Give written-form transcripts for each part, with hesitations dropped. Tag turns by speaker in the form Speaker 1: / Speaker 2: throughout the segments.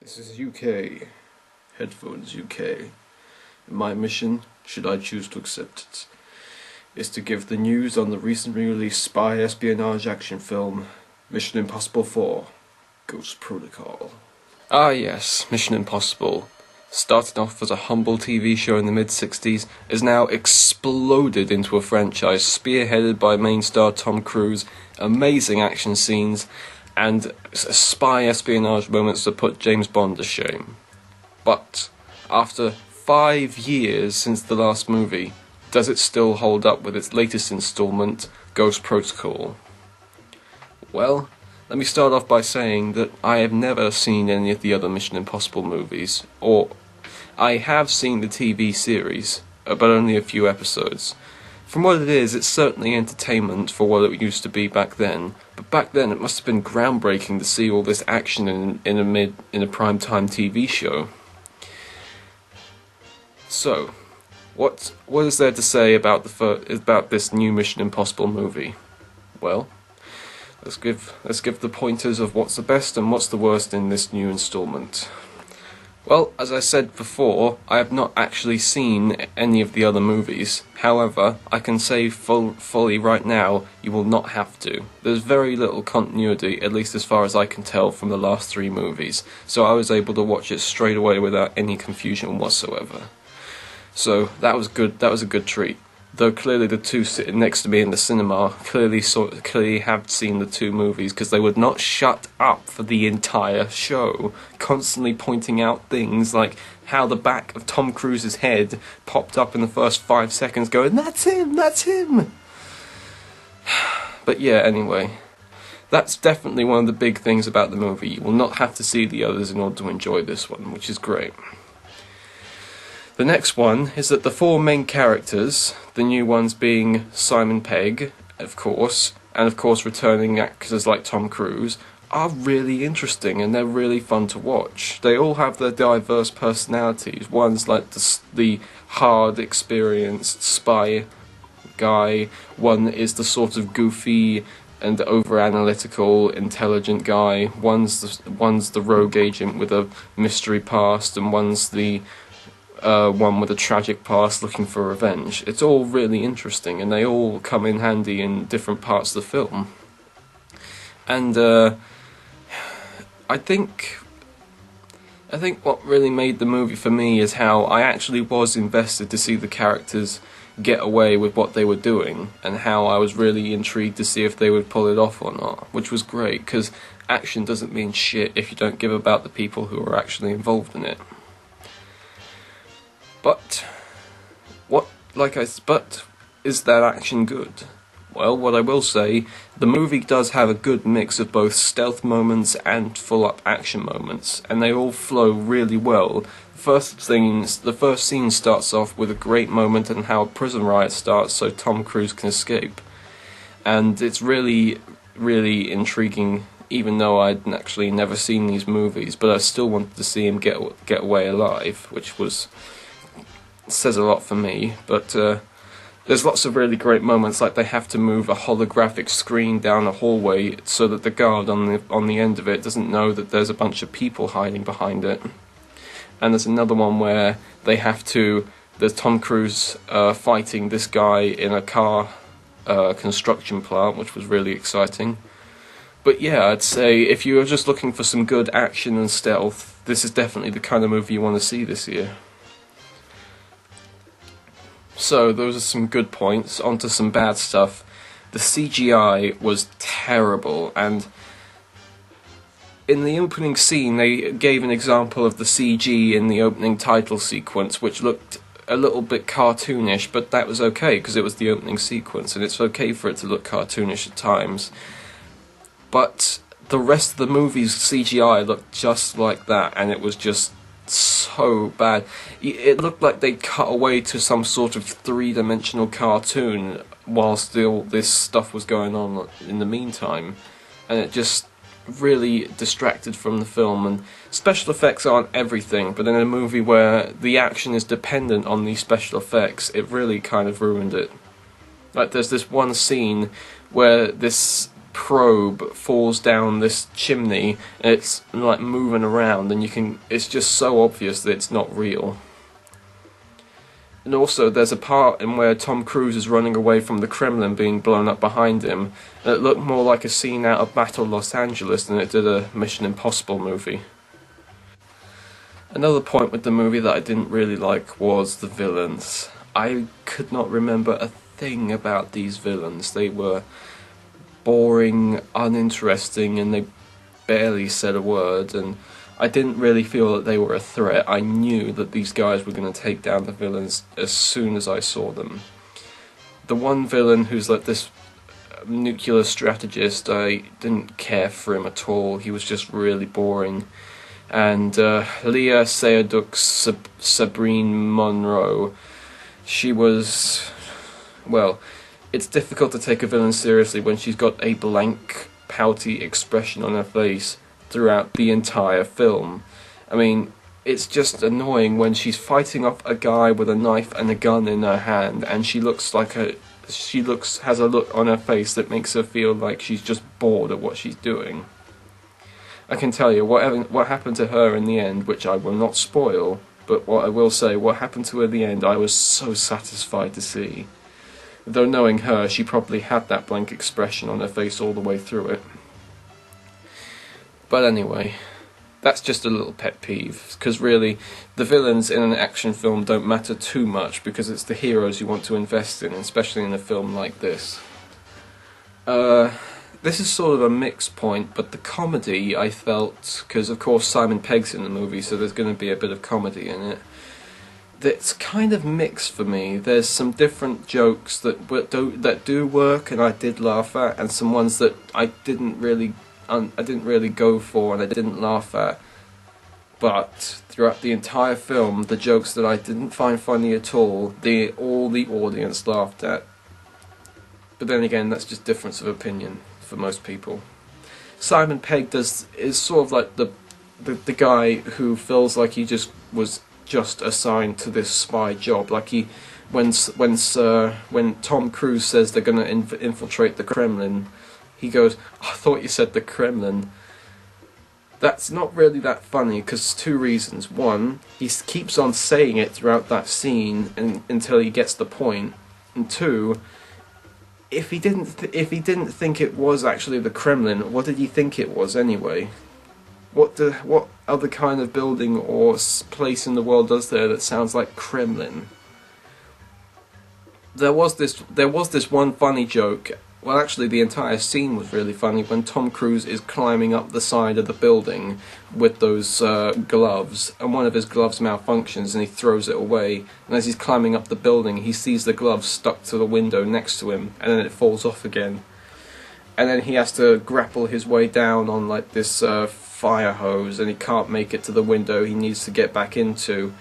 Speaker 1: This is UK, Headphones UK. My mission, should I choose to accept it, is to give the news on the recently released spy espionage action film, Mission Impossible 4, Ghost Protocol. Ah yes, Mission Impossible. Started off as a humble TV show in the mid-60s, is now exploded into a franchise spearheaded by main star Tom Cruise, amazing action scenes, and spy espionage moments that put James Bond to shame. But, after 5 years since the last movie, does it still hold up with its latest installment, Ghost Protocol? Well, let me start off by saying that I have never seen any of the other Mission Impossible movies, or I have seen the TV series, but only a few episodes. From what it is, it's certainly entertainment for what it used to be back then, but back then it must have been groundbreaking to see all this action in a primetime TV show. So, what is there to say about this new Mission Impossible movie? Well, let's give the pointers of what's the best and what's the worst in this new installment. Well, as I said before, I have not actually seen any of the other movies. However, I can say fully right now, you will not have to. There's very little continuity, at least as far as I can tell, from the last 3 movies, so I was able to watch it straight away without any confusion whatsoever. So, that was a good treat. Though clearly the two sitting next to me in the cinema clearly have seen the 2 movies, because they would not shut up for the entire show, constantly pointing out things like how the back of Tom Cruise's head popped up in the first 5 seconds, going, "That's him, that's him!" But yeah, anyway, that's definitely one of the big things about the movie. You will not have to see the others in order to enjoy this one, which is great. The next one is that the 4 main characters, the new ones being Simon Pegg, of course, and of course returning actors like Tom Cruise, are really interesting and they're really fun to watch. They all have their diverse personalities. One's like the hard, experienced spy guy. One is the sort of goofy and over-analytical, intelligent guy. One's the rogue agent with a mystery past, and one's the one with a tragic past looking for revenge. It's all really interesting, and they all come in handy in different parts of the film. And I think what really made the movie for me is how I actually was invested to see the characters get away with what they were doing, and how I was really intrigued to see if they would pull it off or not, which was great, because action doesn't mean shit if you don't give about the people who are actually involved in it. But is that action good? Well, what I will say, the movie does have a good mix of both stealth moments and full-up action moments, and they all flow really well. The first scene starts off with a great moment on how a prison riot starts so Tom Cruise can escape. And it's really, really intriguing, even though I'd actually never seen these movies, but I still wanted to see him get away alive, which says a lot for me. But there's lots of really great moments, like they have to move a holographic screen down a hallway so that the guard on the end of it doesn't know that there's a bunch of people hiding behind it. And there's another one where there's Tom Cruise fighting this guy in a car construction plant, which was really exciting. But yeah, I'd say if you're just looking for some good action and stealth, this is definitely the kind of movie you want to see this year. So, those are some good points. On to some bad stuff. The CGI was terrible, and in the opening scene they gave an example of the CG in the opening title sequence, which looked a little bit cartoonish, but that was okay, because it was the opening sequence, and it's okay for it to look cartoonish at times. But the rest of the movie's CGI looked just like that, and it was just so bad. It looked like they cut away to some sort of 3-dimensional cartoon whilst all this stuff was going on in the meantime, and it just really distracted from the film. And special effects aren't everything, but in a movie where the action is dependent on these special effects, it really kind of ruined it. Like, there's this one scene where this probe falls down this chimney and it's like moving around, and it's just so obvious that it's not real. And also there's a part in where Tom Cruise is running away from the Kremlin being blown up behind him, and it looked more like a scene out of Battle Los Angeles than it did a Mission Impossible movie. Another point with the movie that I didn't really like was the villains. I could not remember a thing about these villains. They were boring, uninteresting, and they barely said a word, and I didn't really feel that they were a threat. I knew that these guys were going to take down the villains as soon as I saw them. The one villain who's like this nuclear strategist, I didn't care for him at all. He was just really boring. And Léa Seydoux Sabrine Monroe, she was, well, it's difficult to take a villain seriously when she's got a blank, pouty expression on her face throughout the entire film. I mean, it's just annoying when she's fighting off a guy with a knife and a gun in her hand, and has a look on her face that makes her feel like she's just bored of what she's doing. I can tell you what happened to her in the end, which I will not spoil, but what I will say, what happened to her in the end, I was so satisfied to see. Though knowing her, she probably had that blank expression on her face all the way through it. But anyway, that's just a little pet peeve, because really, the villains in an action film don't matter too much, because it's the heroes you want to invest in, especially in a film like this. This is sort of a mixed point, but the comedy, I felt, because of course Simon Pegg's in the movie, so there's going to be a bit of comedy in it, that's kind of mixed for me. There's some different jokes that do work, and I did laugh at, and some ones that I didn't really go for and I didn't laugh at. But throughout the entire film, the jokes that I didn't find funny at all the audience laughed at. But then again, that's just difference of opinion for most people. Simon Pegg is sort of like the guy who feels like he was assigned to this spy job. Like when Tom Cruise says they're going to infiltrate the Kremlin, he goes, "I thought you said the Kremlin." That's not really that funny, because two reasons. One, he keeps on saying it throughout that scene until he gets the point. And two, if he didn't think it was actually the Kremlin, what did he think it was anyway? What other kind of building or place in the world does there that sounds like Kremlin? There was this one funny joke. Well, actually, the entire scene was really funny when Tom Cruise is climbing up the side of the building with those gloves, and one of his gloves malfunctions and he throws it away, and as he's climbing up the building he sees the glove stuck to the window next to him, and then it falls off again. And then he has to grapple his way down on like this fire hose, and he can't make it to the window he needs to get back into,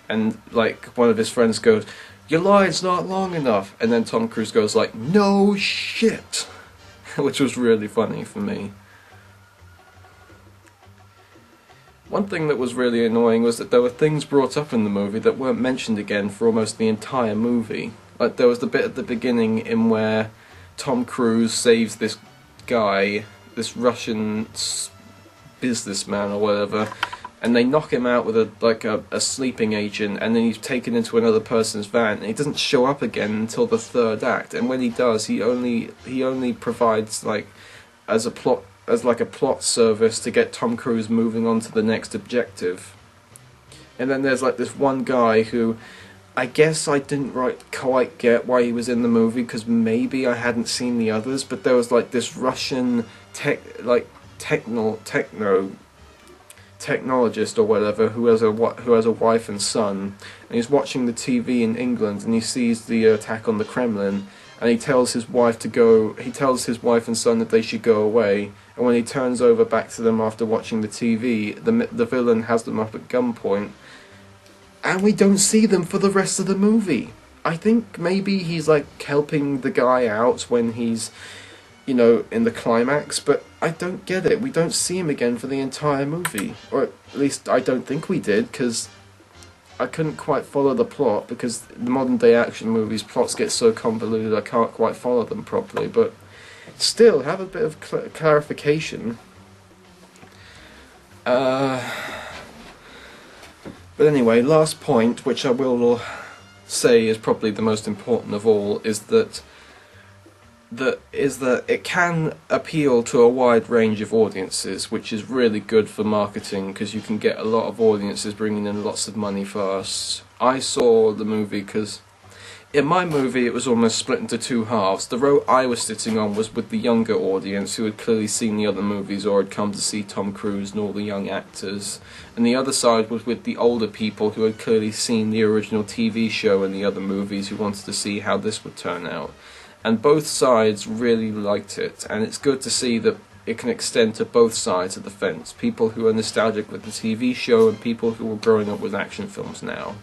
Speaker 1: and like one of his friends goes, "Your line's not long enough," and then Tom Cruise goes like, "No shit," which was really funny for me. One thing that was really annoying was that there were things brought up in the movie that weren't mentioned again for almost the entire movie. Like there was the bit at the beginning in where Tom Cruise saves this guy, this Russian businessman or whatever, and they knock him out with a sleeping agent, and then he's taken into another person's van, and he doesn't show up again until the third act. And when he does, he only provides like as a plot service to get Tom Cruise moving on to the next objective. And then there's like this one guy who I guess I didn't quite get why he was in the movie, because maybe I hadn't seen the others, but there was like this Russian technologist or whatever who has a wife and son, and he's watching the TV in England, and he sees the attack on the Kremlin, and he tells his wife and son that they should go away, and when he turns over back to them after watching the TV, the villain has them up at gunpoint, and we don't see them for the rest of the movie. I think maybe he's like helping the guy out when he's, you know, in the climax, but I don't get it. We don't see him again for the entire movie, or at least I don't think we did, because I couldn't quite follow the plot, because the modern day action movies plots get so convoluted I can't quite follow them properly. But Still, have a bit of clarification. But anyway, last point, which I will say is probably the most important of all, is that it can appeal to a wide range of audiences, which is really good for marketing because you can get a lot of audiences bringing in lots of money fast. I saw the movie because in my movie it was almost split into two halves. The row I was sitting on was with the younger audience who had clearly seen the other movies or had come to see Tom Cruise and all the young actors, and the other side was with the older people who had clearly seen the original TV show and the other movies who wanted to see how this would turn out. And both sides really liked it, and it's good to see that it can extend to both sides of the fence, people who are nostalgic with the TV show and people who are growing up with action films now.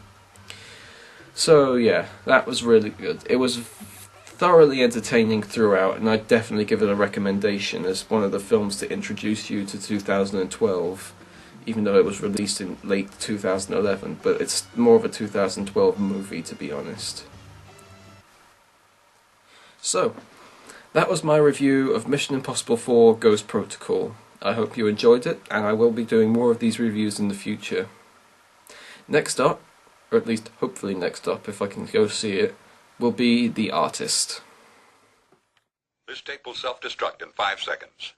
Speaker 1: So yeah, that was really good. It was thoroughly entertaining throughout, and I'd definitely give it a recommendation as one of the films to introduce you to 2012, even though it was released in late 2011, but it's more of a 2012 movie, to be honest. So, that was my review of Mission Impossible 4 Ghost Protocol. I hope you enjoyed it, and I will be doing more of these reviews in the future. Next up, or at least hopefully next up if I can go see it, will be The Artist.
Speaker 2: This tape will self-destruct in 5 seconds.